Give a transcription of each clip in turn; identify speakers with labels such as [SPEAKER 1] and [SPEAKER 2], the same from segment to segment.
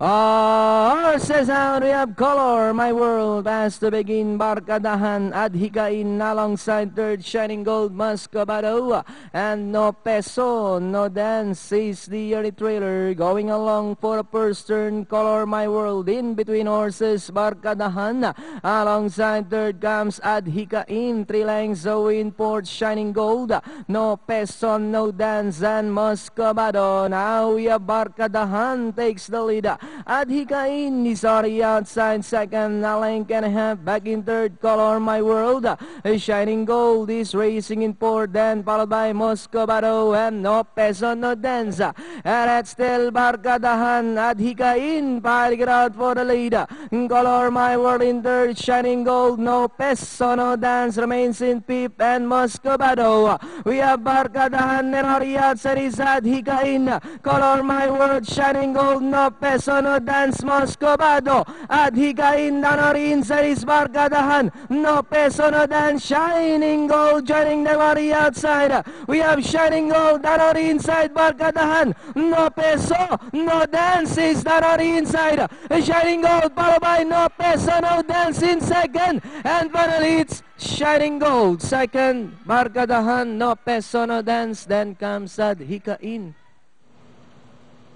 [SPEAKER 1] Horses out, we have Color My World as to begin. Barkadahan Adhikain alongside third Shining Gold Muscovado, and No Peso, No Dance is the early trailer. Going along for a first turn, Color My World. In between horses, Barkadahan alongside third comes Adhikain. 3 lengths away in fourth, Shining Gold, No Peso, No Dance, and Muscovado. Now we have Barkadahan takes the lead. Adhikain is already outside second, a length and a half back in third, Color My World. Shining Gold is racing in fourth, then followed by Muscovado and No Peso, No Dance. And that's still Barkadahan. Adhikain fighting it out for the lead. Color My World in third, Shining Gold, No Peso, No Dance remains in fifth, and Muscovado. We have Barkadahan and already outside is Adhikain. Color My World, Shining Gold, No Peso, No Dance, Muscovado. Adhikain down or inside is Barkadahan. No Peso, No Dance, Shining Gold joining them on the outside. We have Shining Gold down or inside Barkadahan. No Peso, No Dance is down or inside. Shining Gold followed by No Peso, No Dance in second. And finally it's Shining Gold second, Barkadahan, No Peso, No Dance. Then comes Adhikain.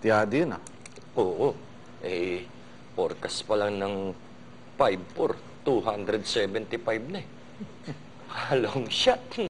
[SPEAKER 2] Tiyado yun ah.
[SPEAKER 3] Oo. Forecast pa lang ng 5-4, 275 na eh. Halong shot.